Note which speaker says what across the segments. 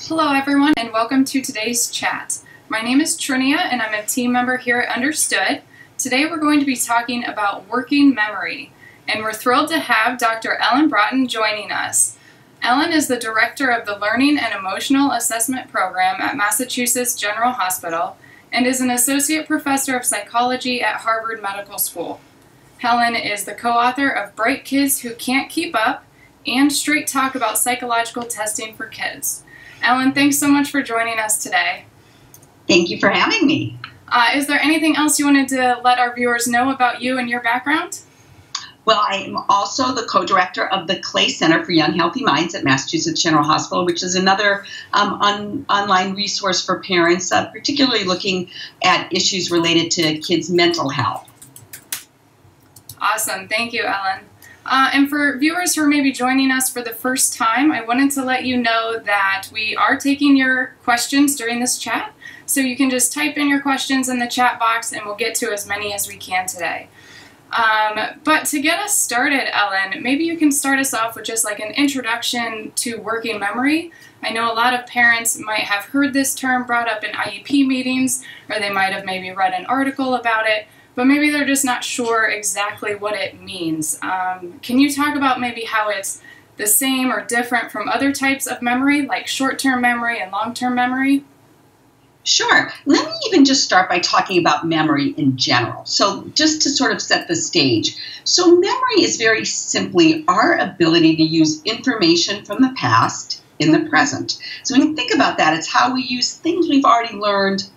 Speaker 1: Hello everyone and welcome to today's chat. My name is Trinia and I'm a team member here at Understood. Today we're going to be talking about working memory, and we're thrilled to have Dr. Ellen Braaten joining us. Ellen is the director of the Learning and Emotional Assessment Program at Massachusetts General Hospital and is an associate professor of psychology at Harvard Medical School. Helen is the co-author of Bright Kids Who Can't Keep Up and Straight Talk About Psychological Testing for Kids. Ellen, thanks so much for joining us today.
Speaker 2: Thank you for having me.
Speaker 1: Is there anything else you wanted to let our viewers know about you and your background?
Speaker 2: Well, I am also the co-director of the Clay Center for Young Healthy Minds at Massachusetts General Hospital, which is another online resource for parents, particularly looking at issues related to kids' mental health.
Speaker 1: Awesome. Thank you, Ellen. And for viewers who are maybe joining us for the first time, I wanted to let you know that we are taking your questions during this chat. So you can just type in your questions in the chat box and we'll get to as many as we can today. But to get us started, Ellen, maybe you can start us off with just like an introduction to working memory. I know a lot of parents might have heard this term brought up in IEP meetings, or they might have maybe read an article about it, but maybe they're just not sure exactly what it means. Can you talk about maybe how it's the same or different from other types of memory, like short-term memory and long-term memory?
Speaker 2: Sure. Let me even just start by talking about memory in general. So just to sort of set the stage. So memory is very simply our ability to use information from the past in the present. So when you think about that, it's how we use things we've already learned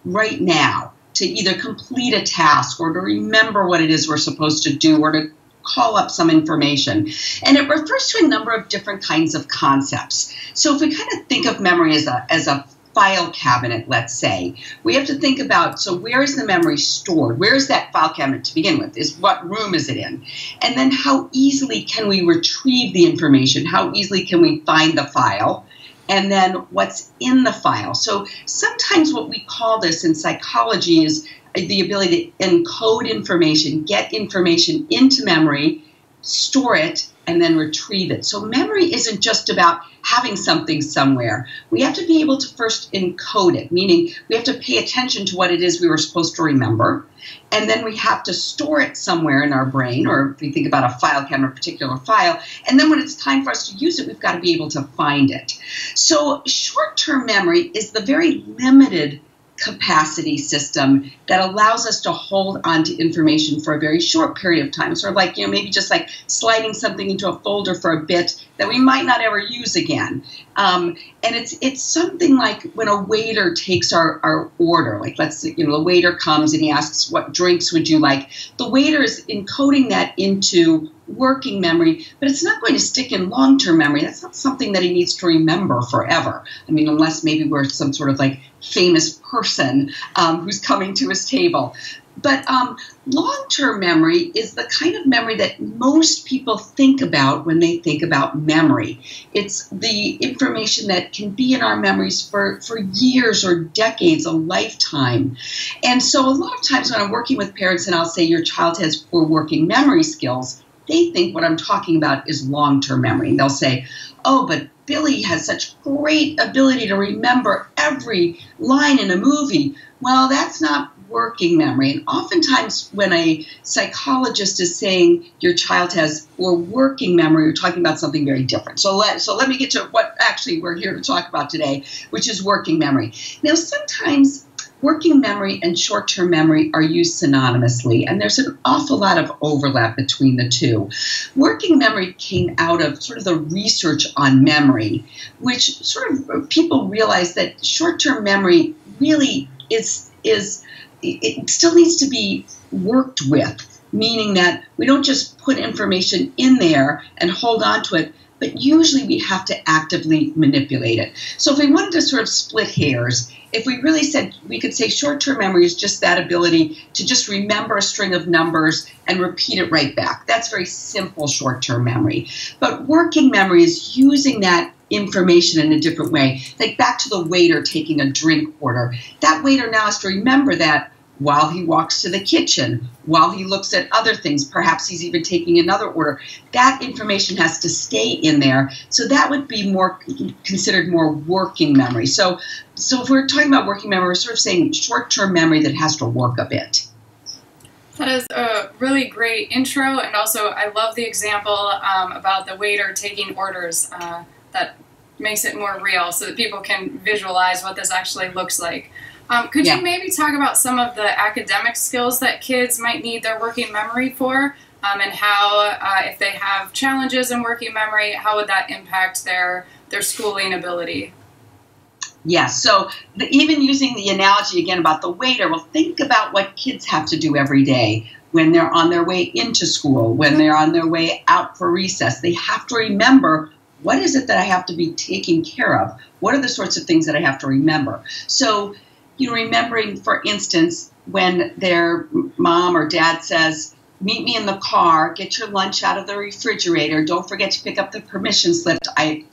Speaker 2: right now to either complete a task or to remember what it is we're supposed to do or to call up some information. And it refers to a number of different kinds of concepts. So if we kind of think of memory as a file cabinet, let's say, we have to think about, so where is the memory stored? Where is that file cabinet to begin with? What room is it in? And then how easily can we retrieve the information? How easily can we find the file? And then what's in the file. So sometimes what we call this in psychology is the ability to encode information, get information into memory, store it, and then retrieve it. So memory isn't just about having something somewhere. We have to be able to first encode it, meaning we have to pay attention to what it is we were supposed to remember, and then we have to store it somewhere in our brain, or if we think about a file cabinet, a particular file, and then when it's time for us to use it, we've got to be able to find it. So short-term memory is the very limited capacity system that allows us to hold on to information for a very short period of time. Sort of like, maybe just like sliding something into a folder for a bit that we might not ever use again. And it's something like when a waiter takes our order, like let's say, the waiter comes and he asks, what drinks would you like? The waiter is encoding that into working memory, but it's not going to stick in long-term memory. That's not something that he needs to remember forever. I mean, unless maybe we're some sort of like famous person who's coming to his table. But long-term memory is the kind of memory that most people think about when they think about memory. It's the information that can be in our memories for years or decades, a lifetime. And so a lot of times when I'm working with parents and I'll say your child has poor working memory skills, they think what I'm talking about is long-term memory. And they'll say, oh, but Billy has such great ability to remember every line in a movie. Well, that's not working memory. And oftentimes when a psychologist is saying your child has poor working memory, we're talking about something very different. So let me get to what actually we're here to talk about today, which is working memory. Now, sometimes working memory and short-term memory are used synonymously, and there's an awful lot of overlap between the two. Working memory came out of sort of the research on memory, which sort of people realized that short-term memory really it still needs to be worked with, meaning that we don't just put information in there and hold on to it, but usually we have to actively manipulate it. So if we wanted to sort of split hairs, if we really said, we could say short-term memory is just that ability to just remember a string of numbers and repeat it right back. That's very simple short-term memory. But working memory is using that information in a different way. Like back to the waiter taking a drink order. That waiter now has to remember that while he walks to the kitchen, while he looks at other things, perhaps he's even taking another order. That information has to stay in there. So that would be more considered more working memory. So if we're talking about working memory, we're sort of saying short-term memory that has to work a bit.
Speaker 1: That is a really great intro, and also I love the example about the waiter taking orders. That makes it more real so that people can visualize what this actually looks like. Could you maybe talk about some of the academic skills that kids might need their working memory for, and how, if they have challenges in working memory, how would that impact their schooling ability?
Speaker 2: Yes, so even using the analogy again about the waiter, well, think about what kids have to do every day when they're on their way into school, when they're on their way out for recess. They have to remember, what is it that I have to be taking care of? What are the sorts of things that I have to remember? So, remembering, for instance, when their mom or dad says, meet me in the car, get your lunch out of the refrigerator, don't forget to pick up the permission slip. I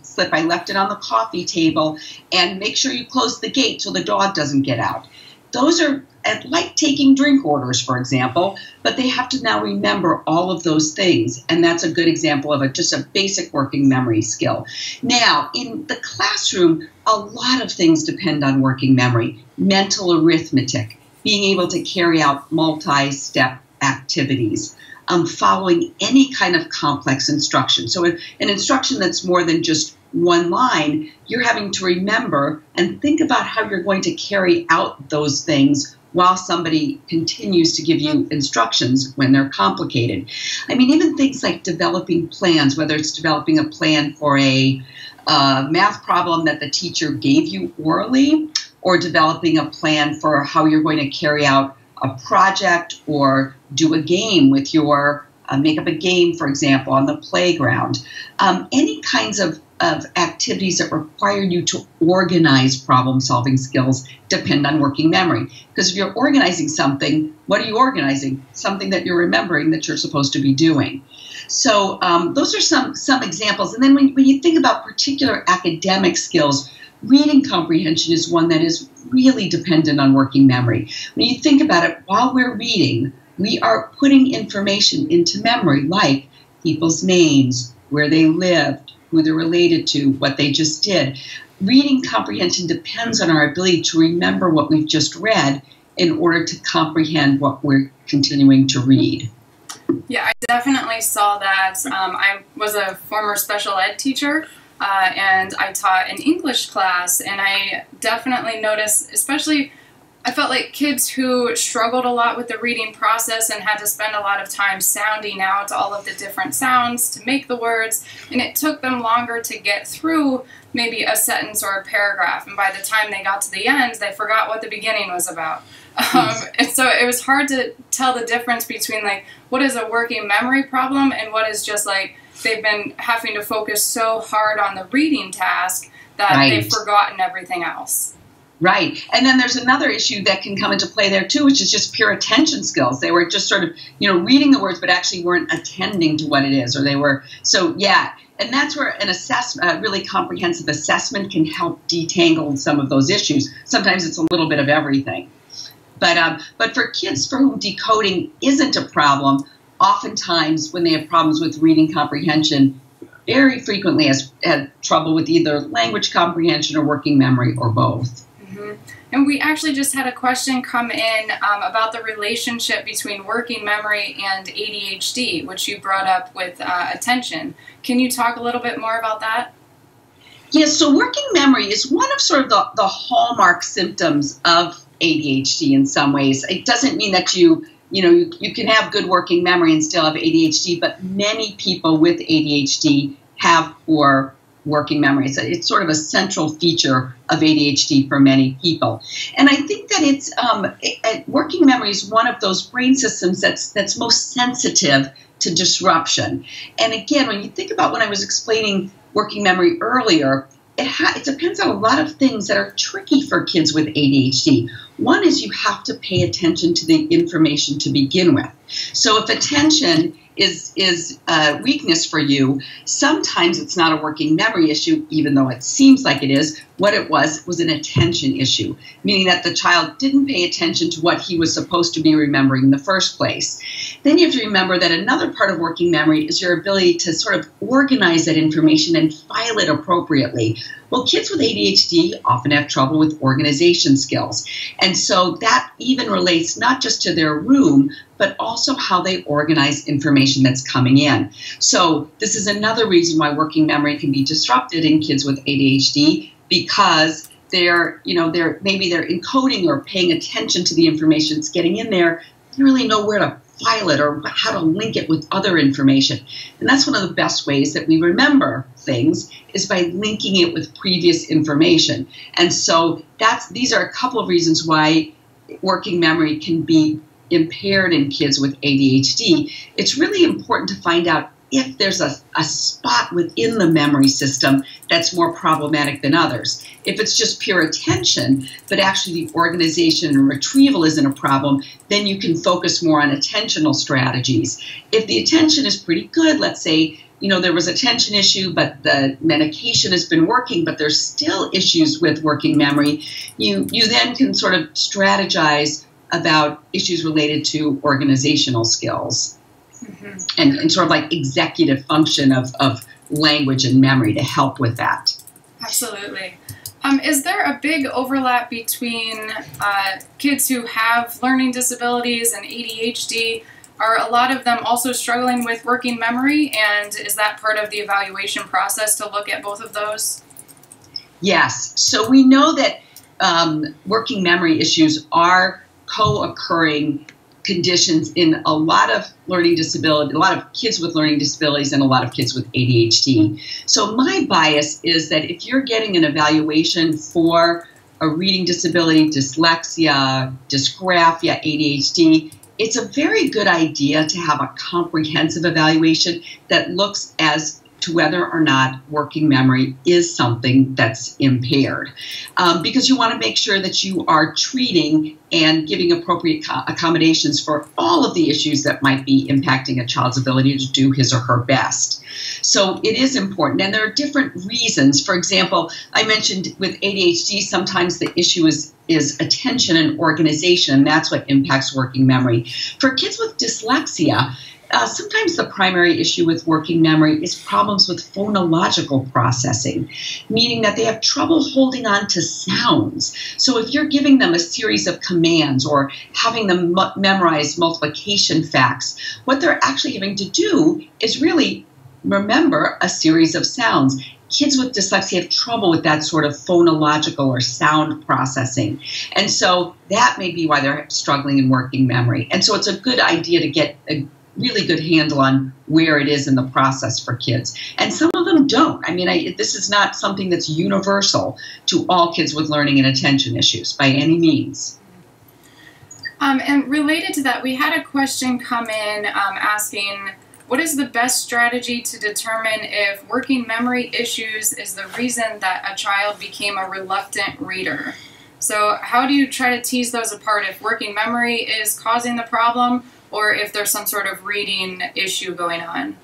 Speaker 2: left it on the coffee table, and make sure you close the gate so the dog doesn't get out. Those are like taking drink orders, for example, but they have to now remember all of those things, and that's a good example of just a basic working memory skill. Now, in the classroom, a lot of things depend on working memory. Mental arithmetic, being able to carry out multi-step activities, following any kind of complex instruction. So an instruction that's more than just one line, you're having to remember and think about how you're going to carry out those things while somebody continues to give you instructions when they're complicated. I mean, even things like developing plans, whether it's developing a plan for a math problem that the teacher gave you orally, or developing a plan for how you're going to carry out a project or do a game with your, make up a game, for example, on the playground. Any kinds of activities that require you to organize problem-solving skills depend on working memory. Because if you're organizing something, what are you organizing? Something that you're remembering that you're supposed to be doing. So those are some examples. And then when you think about particular academic skills, reading comprehension is one that is really dependent on working memory. When you think about it, while we're reading, we are putting information into memory, like people's names, where they lived, who they're related to, what they just did. Reading comprehension depends on our ability to remember what we've just read in order to comprehend what we're continuing to read.
Speaker 1: Yeah, I definitely saw that. I was a former special ed teacher, and I taught an English class, and I definitely noticed, especially, I felt like kids who struggled a lot with the reading process and had to spend a lot of time sounding out all of the different sounds to make the words, and it took them longer to get through maybe a sentence or a paragraph, and by the time they got to the end, they forgot what the beginning was about. And so it was hard to tell the difference between, like, what is a working memory problem and what is just, like, they've been having to focus so hard on the reading task that they've forgotten everything else.
Speaker 2: Right. And then there's another issue that can come into play there, too, which is just pure attention skills. They were just sort of, reading the words, but actually weren't attending to what it is, or they were, so yeah. And that's where an assessment, a really comprehensive assessment, can help detangle some of those issues. Sometimes it's a little bit of everything. But for kids for whom decoding isn't a problem, oftentimes when they have problems with reading comprehension, very frequently have trouble with either language comprehension or working memory, or both.
Speaker 1: Mm-hmm. And we actually just had a question come in about the relationship between working memory and ADHD, which you brought up with attention. Can you talk a little bit more about that?
Speaker 2: Yes, so working memory is one of sort of the hallmark symptoms of ADHD in some ways. It doesn't mean that you can have good working memory and still have ADHD, but many people with ADHD have poor working memory. It's sort of a central feature of ADHD for many people. And I think that working memory is one of those brain systems that's most sensitive to disruption. And again, when you think about when I was explaining working memory earlier, it depends on a lot of things that are tricky for kids with ADHD. One is you have to pay attention to the information to begin with. So if attention is a weakness for you. Sometimes it's not a working memory issue, even though it seems like it is. What it was an attention issue, meaning that the child didn't pay attention to what he was supposed to be remembering in the first place. Then you have to remember that another part of working memory is your ability to sort of organize that information and file it appropriately. Well, kids with ADHD often have trouble with organization skills. And so that even relates not just to their room, but also how they organize information that's coming in. So this is another reason why working memory can be disrupted in kids with ADHD, because maybe they're encoding or paying attention to the information that's getting in there. They don't really know where to file it or how to link it with other information. And that's one of the best ways that we remember things, is by linking it with previous information. And so these are a couple of reasons why working memory can be impaired in kids with ADHD. It's really important to find out if there's a spot within the memory system that's more problematic than others. If it's just pure attention, but actually the organization and retrieval isn't a problem, then you can focus more on attentional strategies. If the attention is pretty good, let's say, there was a attention issue, but the medication has been working, but there's still issues with working memory, you then can sort of strategize about issues related to organizational skills. Mm-hmm. and sort of like executive function of language and memory to help with that.
Speaker 1: Absolutely. Is there a big overlap between kids who have learning disabilities and ADHD? Are a lot of them also struggling with working memory, and is that part of the evaluation process to look at both of those?
Speaker 2: Yes. So we know that working memory issues are co-occurring conditions in a lot of learning disability, a lot of kids with learning disabilities and a lot of kids with ADHD. So my bias is that if you're getting an evaluation for a reading disability, dyslexia, dysgraphia, ADHD, it's a very good idea to have a comprehensive evaluation that looks as to whether or not working memory is something that's impaired. Because you want to make sure that you are treating and giving appropriate accommodations for all of the issues that might be impacting a child's ability to do his or her best. So it is important, and there are different reasons. For example, I mentioned with ADHD, sometimes the issue is attention and organization, and that's what impacts working memory. For kids with dyslexia, sometimes the primary issue with working memory is problems with phonological processing, meaning that they have trouble holding on to sounds. So if you're giving them a series of commands or having them memorize multiplication facts, what they're actually having to do is really remember a series of sounds. Kids with dyslexia have trouble with that sort of phonological or sound processing. And so that may be why they're struggling in working memory. And so it's a good idea to get a really good handle on where it is in the process for kids. And some of them don't. I mean, this is not something that's universal to all kids with learning and attention issues by any means.
Speaker 1: And related to that, we had a question come in asking, what is the best strategy to determine if working memory issues is the reason that a child became a reluctant reader? So how do you try to tease those apart, if working memory is causing the problem or if there's some sort of reading issue going on?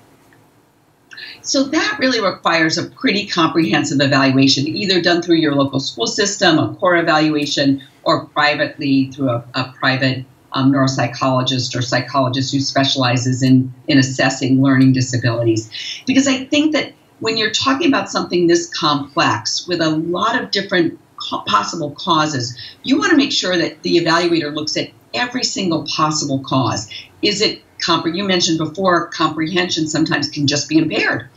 Speaker 2: So that really requires a pretty comprehensive evaluation, either done through your local school system, a core evaluation, or privately through a private neuropsychologist or psychologist who specializes in assessing learning disabilities. Because I think that when you're talking about something this complex with a lot of different possible causes, you want to make sure that the evaluator looks at every single possible cause. Is it you mentioned before, comprehension sometimes can just be impaired.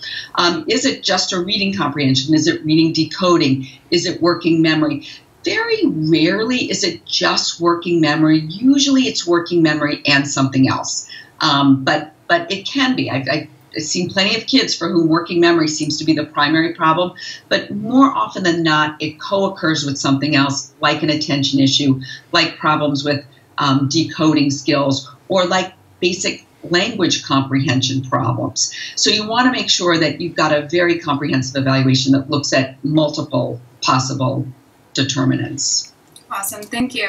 Speaker 2: Is it just a reading comprehension? Is it reading decoding? Is it working memory? Very rarely is it just working memory. Usually it's working memory and something else. But it can be. I've seen plenty of kids for whom working memory seems to be the primary problem, but more often than not, it co-occurs with something else, like an attention issue, like problems with decoding skills, or like basic language comprehension problems. So you want to make sure that you've got a very comprehensive evaluation that looks at multiple possible determinants.
Speaker 1: Awesome, thank you.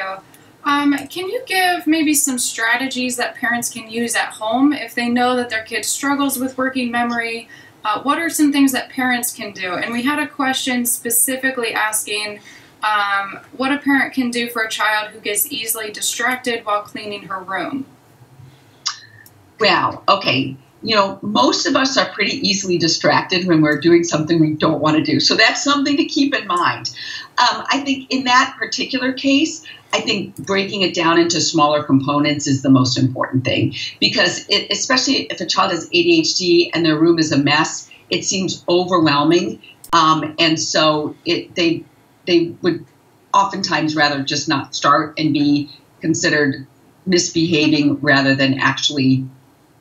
Speaker 1: Can you give maybe some strategies that parents can use at home if they know that their kid struggles with working memory? What are some things that parents can do? And we had a question specifically asking what a parent can do for a child who gets easily distracted while cleaning her room.
Speaker 2: Well, okay. You know, most of us are pretty easily distracted when we're doing something we don't want to do. So that's something to keep in mind. I think in that particular case, I think breaking it down into smaller components is the most important thing, because especially if a child has ADHD and their room is a mess, it seems overwhelming. And so they would oftentimes rather just not start and be considered misbehaving rather than actually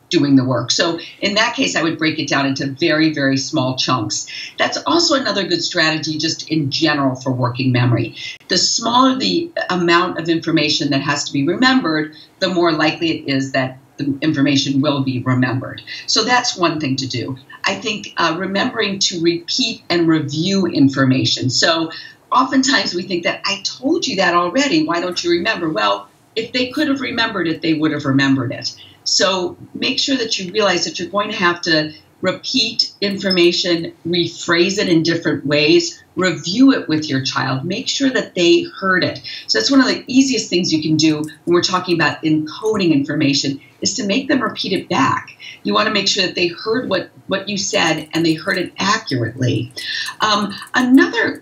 Speaker 2: doing the work. So in that case, I would break it down into very, very small chunks. That's also another good strategy just in general for working memory. The smaller the amount of information that has to be remembered, the more likely it is that the information will be remembered. So that's one thing to do. I think remembering to repeat and review information. So oftentimes we think that I told you that already. Why don't you remember? Well, if they could have remembered it, they would have remembered it. So make sure that you realize that you're going to have to repeat information, rephrase it in different ways, review it with your child, make sure that they heard it. So that's one of the easiest things you can do when we're talking about encoding information, is to make them repeat it back. You want to make sure that they heard what you said and they heard it accurately. Another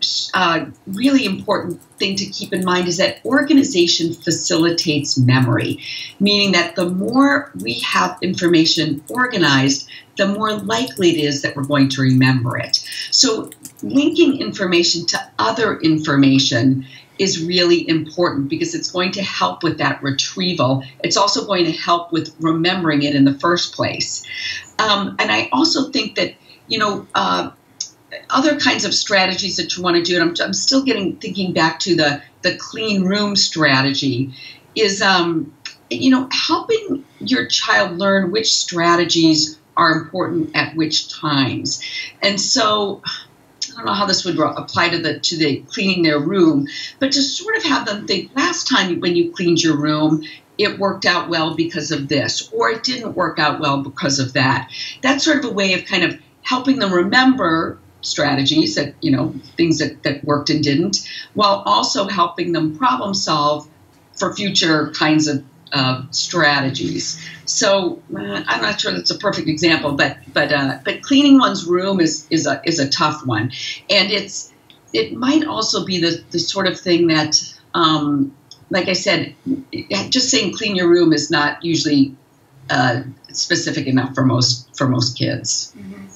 Speaker 2: really important thing to keep in mind is that organization facilitates memory, meaning that the more we have information organized, the more likely it is that we're going to remember it. So linking information to other information is really important because it's going to help with that retrieval. It's also going to help with remembering it in the first place. And I also think that, you know, other kinds of strategies that you want to do, and I'm still thinking back to the clean room strategy, is, you know, helping your child learn which strategies are important at which times. And so I don't know how this would apply to the cleaning their room, but to sort of have them think, last time when you cleaned your room, it worked out well because of this, or it didn't work out well because of that. That's sort of a way of kind of helping them remember strategies that, you know, things that worked and didn't, while also helping them problem solve for future kinds of strategies. So I'm not sure that's a perfect example, but cleaning one's room is a tough one, and it might also be the sort of thing that, like I said, just saying clean your room is not usually specific enough for most kids.
Speaker 1: Mm-hmm.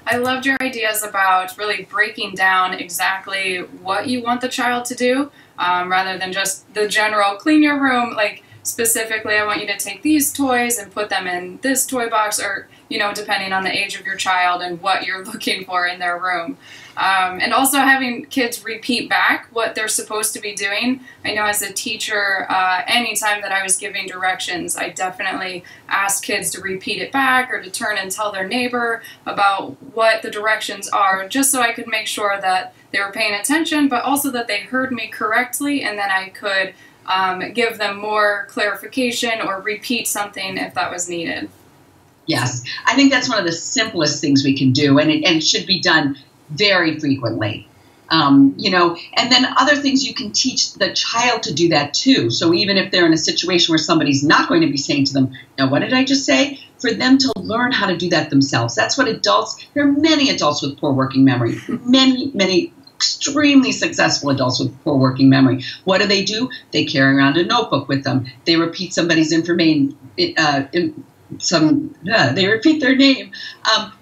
Speaker 1: I loved your ideas about really breaking down exactly what you want the child to do, rather than just the general clean your room. Like, specifically, I want you to take these toys and put them in this toy box, or, you know, depending on the age of your child and what you're looking for in their room. And also having kids repeat back what they're supposed to be doing. I know as a teacher, anytime that I was giving directions, I definitely asked kids to repeat it back or to turn and tell their neighbor about what the directions are, just so I could make sure that they were paying attention, but also that they heard me correctly, and then I could give them more clarification or repeat something if that was needed.
Speaker 2: Yes, I think that's one of the simplest things we can do, and it should be done very frequently. You know, and then other things you can teach the child to do that too. So even if they're in a situation where somebody's not going to be saying to them, now what did I just say? For them to learn how to do that themselves. That's what adults, there are many adults with poor working memory, many extremely successful adults with poor working memory. What do? They carry around a notebook with them. They repeat somebody's information. They repeat their name.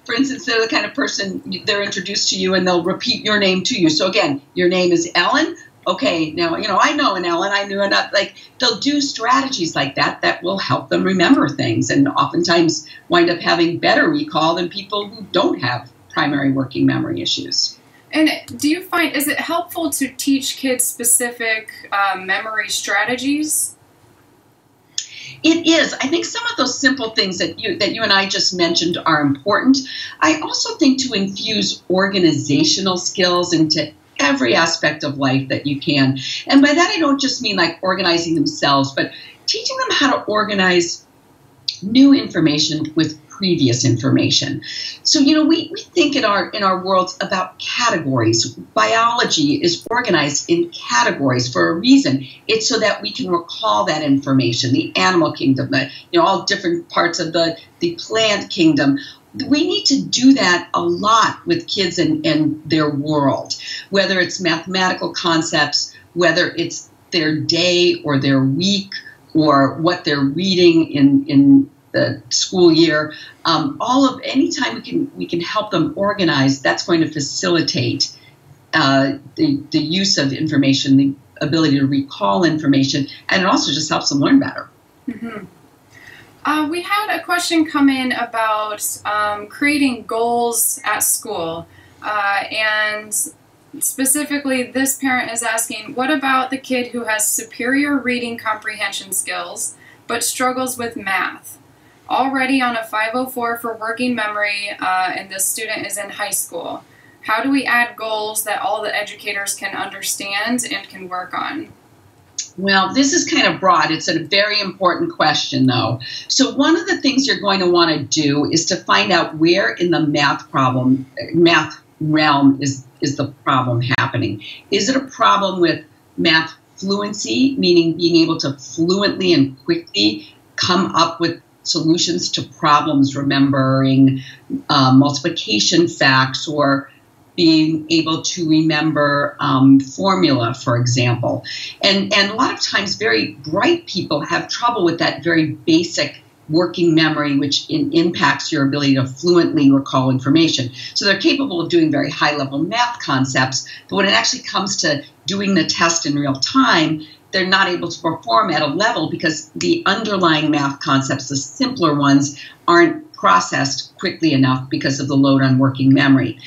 Speaker 2: For instance, they're the kind of person, they're introduced to you and they'll repeat your name to you. So again, your name is Ellen. Okay, now, you know, I know an Ellen, I knew enough. Like, they'll do strategies like that will help them remember things, and oftentimes wind up having better recall than people who don't have primary working memory issues.
Speaker 1: And do you find, is it helpful to teach kids specific memory strategies?
Speaker 2: It is. I think some of those simple things that you and I just mentioned are important. I also think to infuse organizational skills into every aspect of life that you can. And by that, I don't just mean like organizing themselves, but teaching them how to organize new information with previous information. So, we think in our worlds about categories. Biology is organized in categories for a reason. It's so that we can recall that information, the animal kingdom, all different parts of the plant kingdom. We need to do that a lot with kids and their world, whether it's mathematical concepts, whether it's their day or their week, or what they're reading in the school year. Anytime we can help them organize, that's going to facilitate the use of information, the ability to recall information, and it also just helps them learn better.
Speaker 1: Mm-hmm. We had a question come in about creating goals at school, and specifically this parent is asking, what about the kid who has superior reading comprehension skills but struggles with math? Already on a 504 for working memory, and this student is in high school. How do we add goals that all the educators can understand and can work on?
Speaker 2: Well, this is kind of broad. It's a very important question, though. So one of the things you're going to want to do is to find out where in the math realm is the problem happening. Is it a problem with math fluency, meaning being able to fluently and quickly come up with solutions to problems, remembering multiplication facts, or being able to remember formula, for example. And a lot of times very bright people have trouble with that very basic working memory, which impacts your ability to fluently recall information. So they're capable of doing very high-level math concepts, but when it actually comes to doing the test in real time, they're not able to perform at a level because the underlying math concepts, the simpler ones, aren't processed quickly enough because of the load on working memory.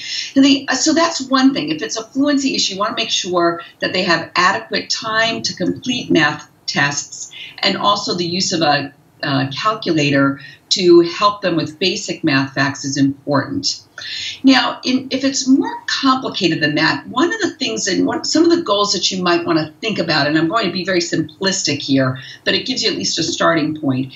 Speaker 2: So that's one thing. If it's a fluency issue, you want to make sure that they have adequate time to complete math tests, and also the use of a calculator to help them with basic math facts is important. Now, if it's more complicated than that, one of the things and some of the goals that you might want to think about, and I'm going to be very simplistic here, but it gives you at least a starting point.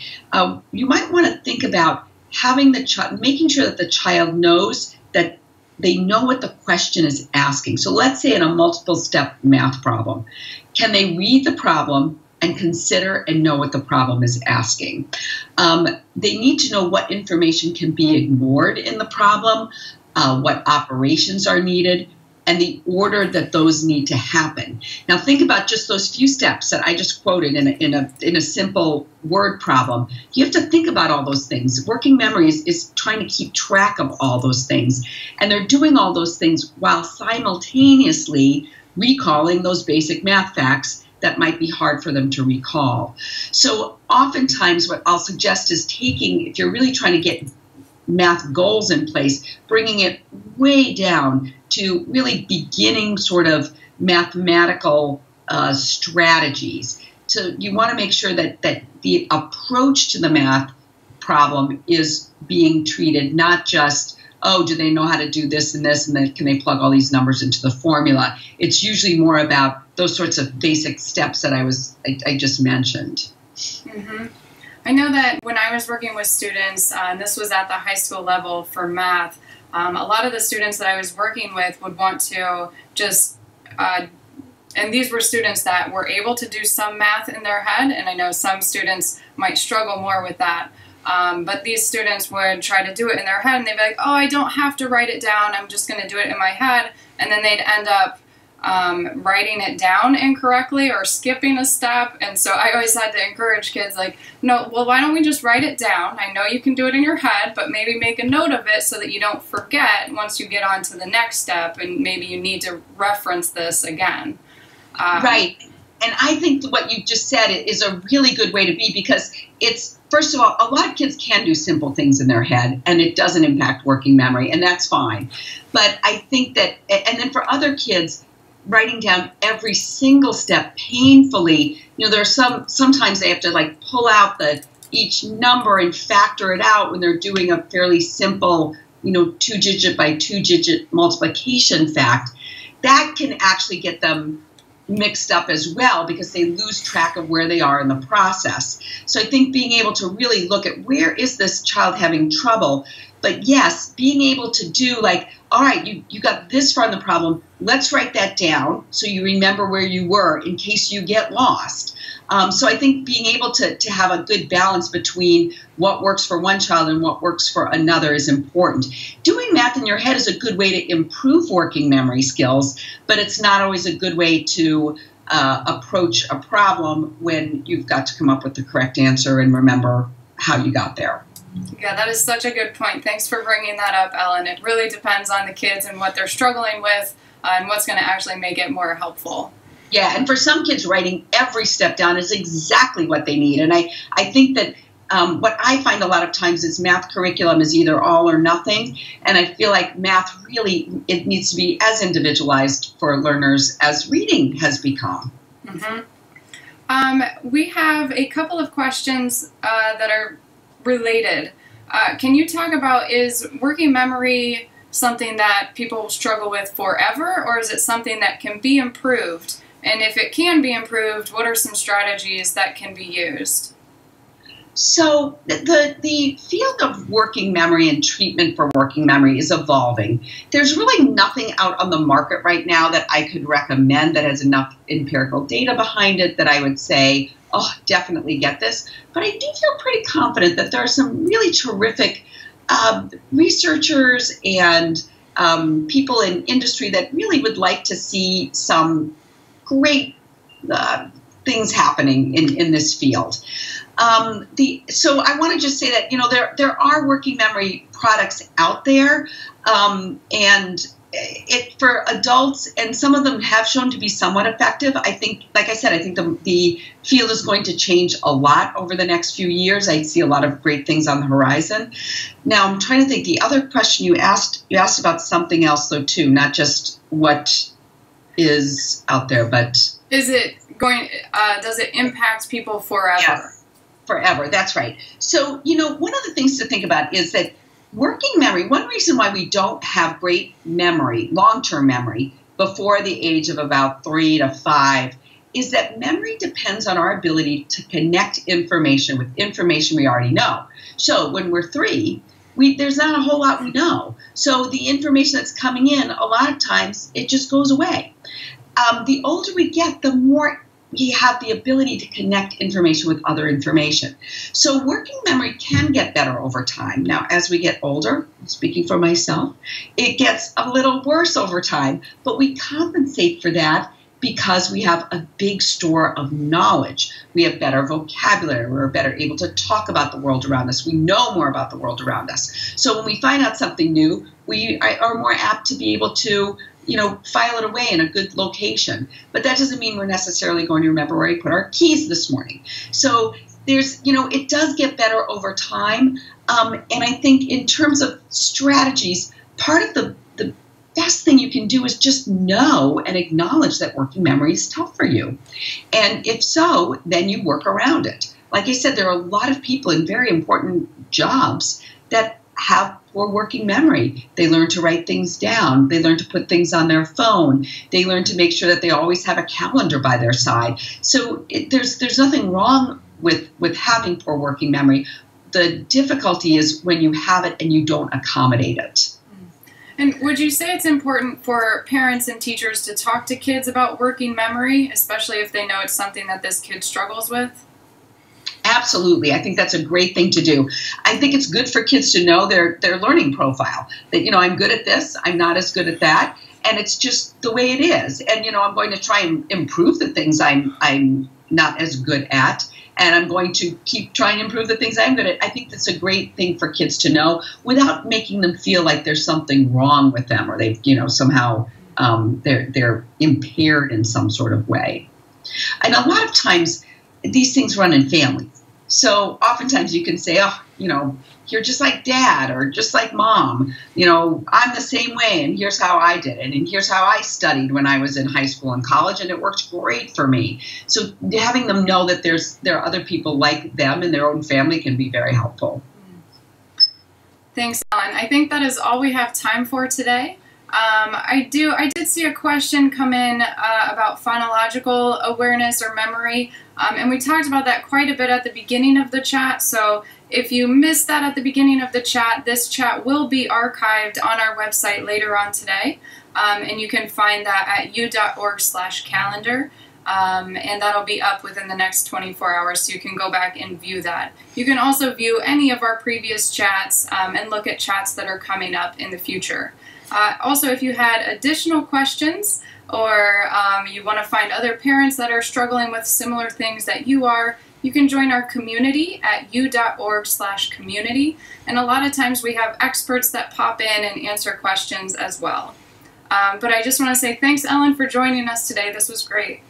Speaker 2: You might want to think about having making sure that the child knows that they know what the question is asking. So let's say in a multiple step math problem, can they read the problem and consider and know what the problem is asking? They need to know what information can be ignored in the problem, what operations are needed, and the order that those need to happen. Now think about just those few steps that I just quoted in a simple word problem. You have to think about all those things. Working memory is trying to keep track of all those things, and they're doing all those things while simultaneously recalling those basic math facts that might be hard for them to recall. So oftentimes what I'll suggest is if you're really trying to get math goals in place, bringing it way down to really beginning sort of mathematical strategies. So you want to make sure that the approach to the math problem is being treated not just, oh, do they know how to do this and this, and then can they plug all these numbers into the formula? It's usually more about those sorts of basic steps that I just mentioned.
Speaker 1: Mm-hmm. I know that when I was working with students, and this was at the high school level for math, a lot of the students that I was working with would want to just, and these were students that were able to do some math in their head, and I know some students might struggle more with that. But these students would try to do it in their head, and they'd be like, oh, I don't have to write it down, I'm just going to do it in my head. And then they'd end up writing it down incorrectly or skipping a step. And so I always had to encourage kids, like, no, well, why don't we just write it down? I know you can do it in your head, but maybe make a note of it so that you don't forget once you get on to the next step, and maybe you need to reference this again.
Speaker 2: Right. And I think what you just said is a really good way to be, because it's, first of all, a lot of kids can do simple things in their head, and it doesn't impact working memory, and that's fine. But I think that, and then for other kids, writing down every single step painfully, there's sometimes they have to like pull out each number and factor it out when they're doing a fairly simple, 2-digit by 2-digit multiplication fact. that can actually get them mixed up as well because they lose track of where they are in the process. So I think being able to really look at where is this child having trouble, but yes, being able to do like, all right, you got this far in the problem, let's write that down so you remember where you were in case you get lost. So I think being able to have a good balance between what works for one child and what works for another is important. Doing math in your head is a good way to improve working memory skills, but it's not always a good way to approach a problem when you've got to come up with the correct answer and remember how you got there.
Speaker 1: Yeah, that is such a good point. Thanks for bringing that up, Ellen. It really depends on the kids and what they're struggling with and what's going to actually make it more helpful.
Speaker 2: Yeah, and for some kids, writing every step down is exactly what they need. And I think that what I find a lot of times is math curriculum is either all or nothing. And I feel like math really, it needs to be as individualized for learners as reading has become.
Speaker 1: Mm-hmm. We have a couple of questions that are related. Can you talk about, is working memory something that people struggle with forever, or is it something that can be improved? And if it can be improved, what are some strategies that can be used?
Speaker 2: So the field of working memory and treatment for working memory is evolving. There's really nothing out on the market right now that I could recommend that has enough empirical data behind it that I would say, oh, definitely get this. But I do feel pretty confident that there are some really terrific researchers and people in industry that really would like to see some great things happening in this field. So I want to just say that, you know, there are working memory products out there, and for adults, and some of them have shown to be somewhat effective. I think, like I said, I think the field is going to change a lot over the next few years. I see a lot of great things on the horizon. Now, I'm trying to think. The other question you asked about something else, though, too, not just what is out there, but
Speaker 1: is it going? Does it impact people forever?
Speaker 2: Yes, forever. That's right. So, you know, one of the things to think about is that working memory, one reason why we don't have great memory, long-term memory, before the age of about 3 to 5, is that memory depends on our ability to connect information with information we already know. So when we're 3, there's not a whole lot we know. So the information that's coming in, a lot of times, it just goes away. The older we get, the more we have the ability to connect information with other information. So working memory can get better over time. Now, as we get older, speaking for myself, it gets a little worse over time, but we compensate for that because we have a big store of knowledge. We have better vocabulary. We're better able to talk about the world around us. We know more about the world around us. So when we find out something new, we are more apt to be able to, you know, file it away in a good location. But that doesn't mean we're necessarily going to remember where we put our keys this morning. So there's, you know, it does get better over time. And I think in terms of strategies, part of the best thing you can do is just know and acknowledge that working memory is tough for you. And if so, then you work around it. Like I said, there are a lot of people in very important jobs that have poor working memory. They learn to write things down. They learn to put things on their phone. They learn to make sure that they always have a calendar by their side. So there's nothing wrong with having poor working memory. The difficulty is when you have it and you don't accommodate it.
Speaker 1: And would you say it's important for parents and teachers to talk to kids about working memory, especially if they know it's something that this kid struggles with?
Speaker 2: Absolutely. I think that's a great thing to do. I think it's good for kids to know their learning profile, that, you know, I'm good at this, I'm not as good at that, and it's just the way it is. And, you know, I'm going to try and improve the things I'm not as good at, and I'm going to keep trying to improve the things I'm good at. I think that's a great thing for kids to know without making them feel like there's something wrong with them or they've, you know, somehow they're impaired in some sort of way. And a lot of times these things run in families. So oftentimes you can say, oh, you know, you're just like dad or just like mom. You know, I'm the same way, and here's how I did it, and here's how I studied when I was in high school and college, and it worked great for me. So having them know that there are other people like them in their own family can be very helpful.
Speaker 1: Thanks, Ellen. I think that is all we have time for today. I did see a question come in about phonological awareness or memory, and we talked about that quite a bit at the beginning of the chat. So if you missed that at the beginning of the chat, this chat will be archived on our website later on today, and you can find that at u.org/calendar. And that'll be up within the next 24 hours, so you can go back and view that. You can also view any of our previous chats and look at chats that are coming up in the future. Also, if you had additional questions or you want to find other parents that are struggling with similar things that you are, you can join our community at u.org/community. And a lot of times we have experts that pop in and answer questions as well. But I just want to say thanks, Ellen, for joining us today. This was great.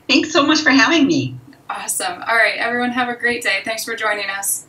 Speaker 2: Thanks so much for having me.
Speaker 1: Awesome. All right, everyone have a great day. Thanks for joining us.